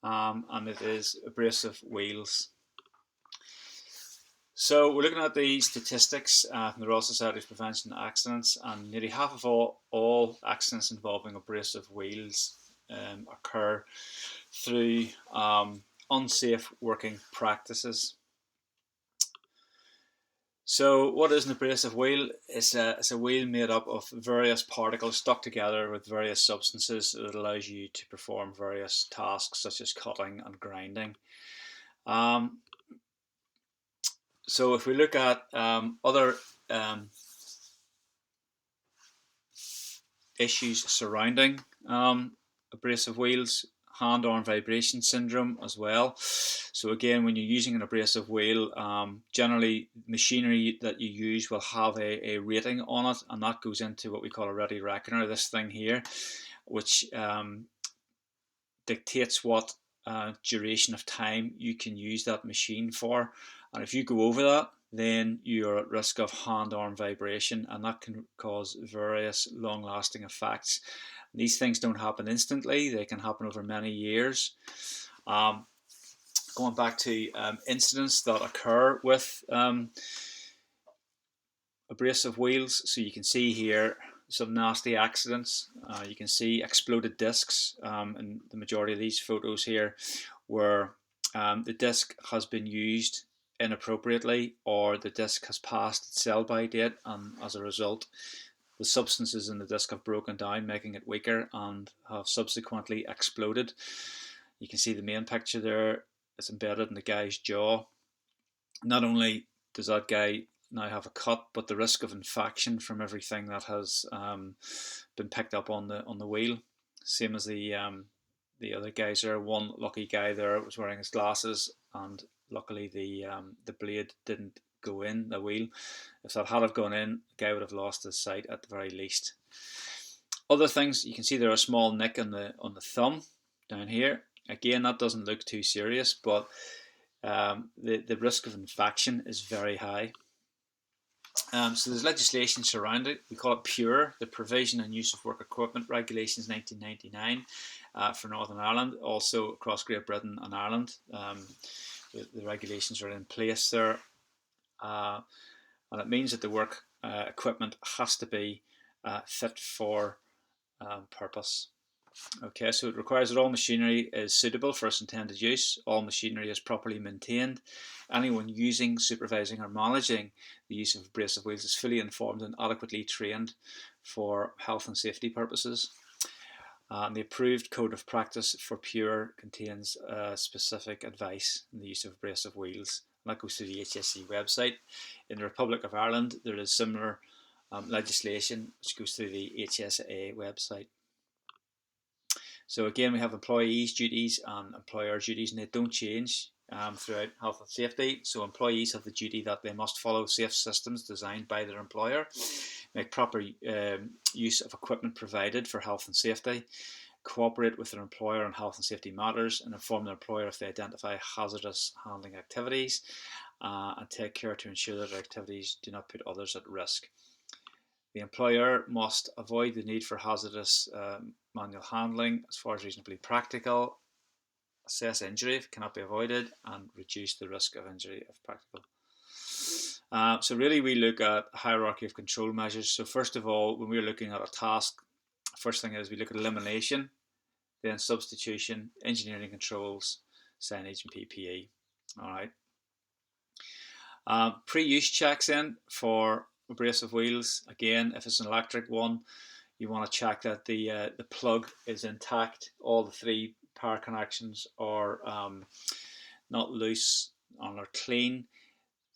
and it is abrasive wheels. So we're looking at the statistics from the Royal Society of Prevention of Accidents, and nearly half of all accidents involving abrasive wheels occur through unsafe working practices. So what is an abrasive wheel? It's a wheel made up of various particles stuck together with various substances that allows you to perform various tasks such as cutting and grinding. So if we look at other issues surrounding abrasive wheels, hand-arm vibration syndrome as well. So again, when you're using an abrasive wheel, generally machinery that you use will have a rating on it, and that goes into what we call a ready reckoner, this thing here, which dictates what duration of time you can use that machine for. And if you go over that, then you're at risk of hand-arm vibration, and that can cause various long-lasting effects. These things don't happen instantly, they can happen over many years. Going back to incidents that occur with abrasive wheels, so you can see here some nasty accidents. You can see exploded discs in the majority of these photos here, where the disc has been used inappropriately, or the disc has passed its sell-by date, and as a result the substances in the disc have broken down, making it weaker, and have subsequently exploded. You can see the main picture there. It's embedded in the guy's jaw. Not only does that guy now have a cut, but the risk of infection from everything that has been picked up on the wheel. Same as the other guys there. One lucky guy there was wearing his glasses, and luckily the blade didn't go in the wheel. If that had gone in, the guy would have lost his sight at the very least. Other things, you can see there a small nick on the thumb down here. Again, that doesn't look too serious, but the risk of infection is very high. So there's legislation surrounding it. We call it PURE, the Provision and Use of Work Equipment Regulations 1999 for Northern Ireland, also across Great Britain and Ireland. The regulations are in place there, and it means that the work equipment has to be fit for purpose. Okay, so it requires that all machinery is suitable for its intended use, all machinery is properly maintained, anyone using, supervising or managing the use of abrasive wheels is fully informed and adequately trained for health and safety purposes. The approved code of practice for PURE contains specific advice in the use of abrasive wheels, and that goes to the HSE website. In the Republic of Ireland there is similar legislation which goes through the HSA website. So again, we have employees' duties and employer duties, and they don't change throughout health and safety. So employees have the duty that they must follow safe systems designed by their employer, make proper use of equipment provided for health and safety, cooperate with their employer on health and safety matters, and inform their employer if they identify hazardous handling activities, and take care to ensure that their activities do not put others at risk. The employer must avoid the need for hazardous manual handling as far as reasonably practical, assess injury if it cannot be avoided, and reduce the risk of injury if practical. So really we look at a hierarchy of control measures. So first of all, when we're looking at a task, first thing is we look at elimination, then substitution, engineering controls, signage and PPE. Alright. Pre-use checks in for abrasive wheels. Again, if it's an electric one, you want to check that the plug is intact, all the three power connections are not loose and are clean.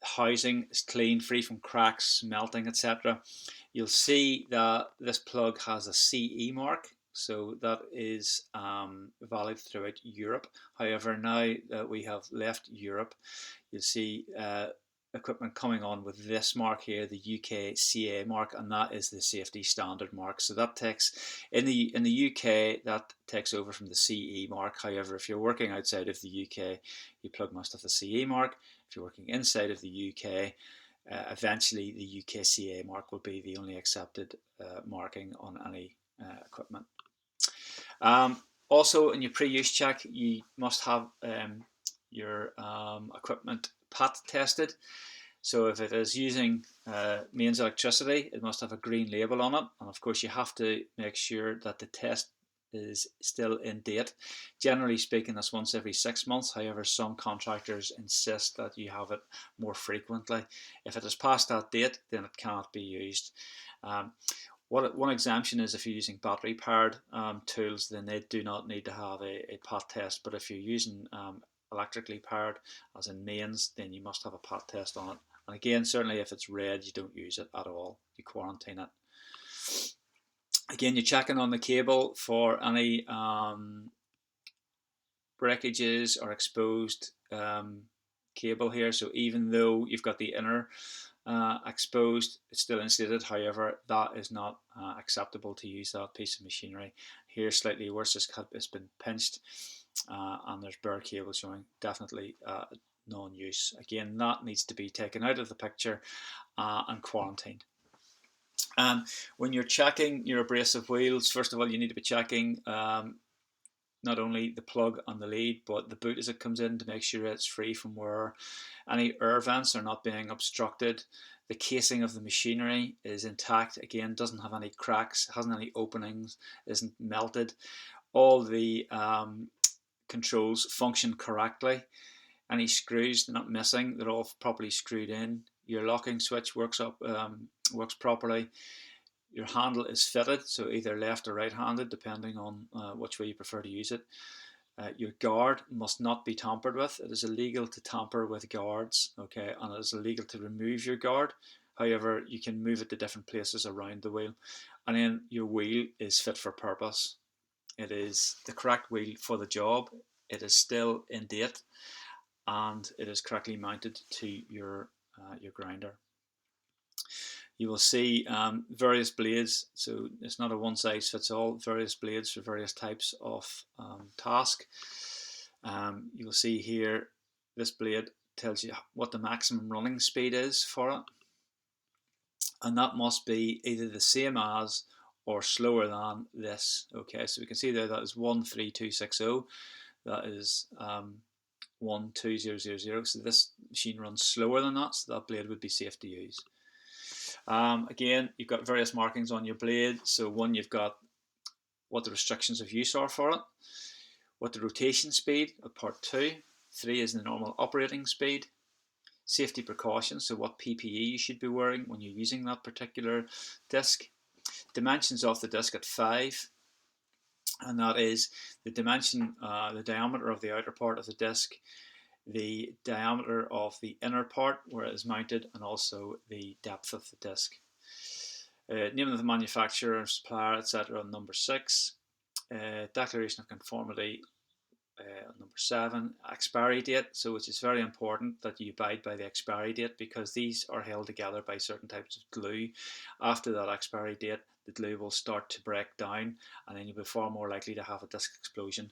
Housing is clean, free from cracks, melting, etc. You'll see that this plug has a CE mark, so that is valid throughout Europe. However, now that we have left Europe, you'll see equipment coming on with this mark here, the UK CA mark, and that is the safety standard mark. So that takes in the UK, that takes over from the CE mark. However, if you're working outside of the UK, you plug must have the CE mark. If you're working inside of the UK, eventually the UK CA mark will be the only accepted marking on any equipment. Also, in your pre-use check, you must have your equipment PAT tested. So if it is using mains electricity, it must have a green label on it. And of course, you have to make sure that the test is still in date. Generally speaking, that's once every 6 months. However, some contractors insist that you have it more frequently. If it is past that date, then it cannot be used. One exemption is if you're using battery powered tools, then they do not need to have a PAT test. But if you're using electrically powered, as in mains, then you must have a PAT test on it. And again, certainly if it's red, you don't use it at all. You quarantine it. Again, you're checking on the cable for any breakages or exposed cable here. So even though you've got the inner exposed, it's still insulated. However, that is not acceptable to use that piece of machinery. Here, slightly worse, it's been pinched and there's bare cable showing. Definitely non-use. Again, that needs to be taken out of the picture and quarantined. When you're checking your abrasive wheels, first of all, you need to be checking not only the plug on the lead, but the boot as it comes in to make sure it's free from wear. Any air vents are not being obstructed. The casing of the machinery is intact. Again, doesn't have any cracks, hasn't any openings, isn't melted. All the controls function correctly. Any screws, they're not missing, they're all properly screwed in. Your locking switch works properly. Your handle is fitted, so either left or right-handed, depending on which way you prefer to use it. Your guard must not be tampered with. It is illegal to tamper with guards, okay, and it is illegal to remove your guard. However, you can move it to different places around the wheel. And then your wheel is fit for purpose. It is the correct wheel for the job. It is still in date, and it is correctly mounted to your grinder. You will see various blades, so it's not a one size fits all, various blades for various types of task. You will see here, this blade tells you what the maximum running speed is for it, and that must be either the same as or slower than this. Okay, so we can see there that is 13260, that is 12000, so this machine runs slower than that, so that blade would be safe to use. Again, you've got various markings on your blade. So one, you've got what the restrictions of use are for it, what the rotation speed of part 2, 3 is the normal operating speed, safety precautions, so what PPE you should be wearing when you're using that particular disc, dimensions of the disc at 5, and that is the dimension, the diameter of the outer part of the disc, the diameter of the inner part where it is mounted, and also the depth of the disc. Name of the manufacturer, supplier, etc. on number 6. Declaration of conformity number 7. Expiry date, so which is very important that you abide by the expiry date, because these are held together by certain types of glue. After that expiry date, the glue will start to break down, and then you'll be far more likely to have a disc explosion.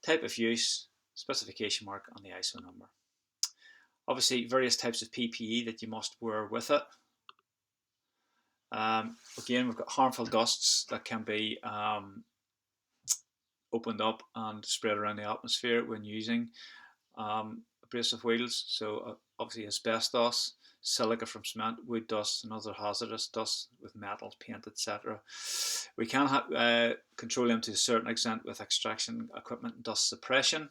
Type of use, specification mark, and the ISO number. Obviously, various types of PPE that you must wear with it. Again, we've got harmful dusts that can be opened up and spread around the atmosphere when using abrasive wheels. So obviously asbestos, silica from cement, wood dust, and other hazardous dust with metal, paint, etc. We can control them to a certain extent with extraction equipment and dust suppression.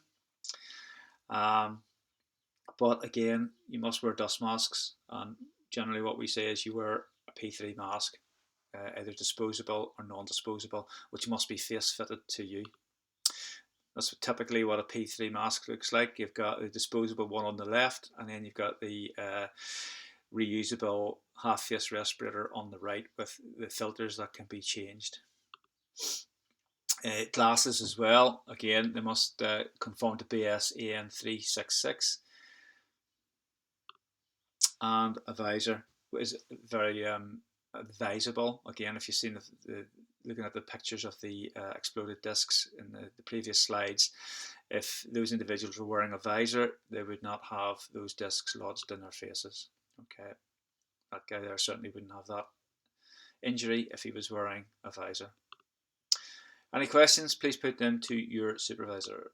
But again, you must wear dust masks, and generally what we say is you wear a P3 mask, either disposable or non-disposable, which must be face fitted to you. That's typically what a P3 mask looks like. You've got the disposable one on the left, and then you've got the reusable half-face respirator on the right with the filters that can be changed. Glasses as well, again, they must conform to BS AN 366. And a visor is very advisable. Again, if you've seen looking at the pictures of the exploded discs in the previous slides, if those individuals were wearing a visor, they would not have those discs lodged in their faces. Okay, that guy there certainly wouldn't have that injury if he was wearing a visor. Any questions, please put them to your supervisor.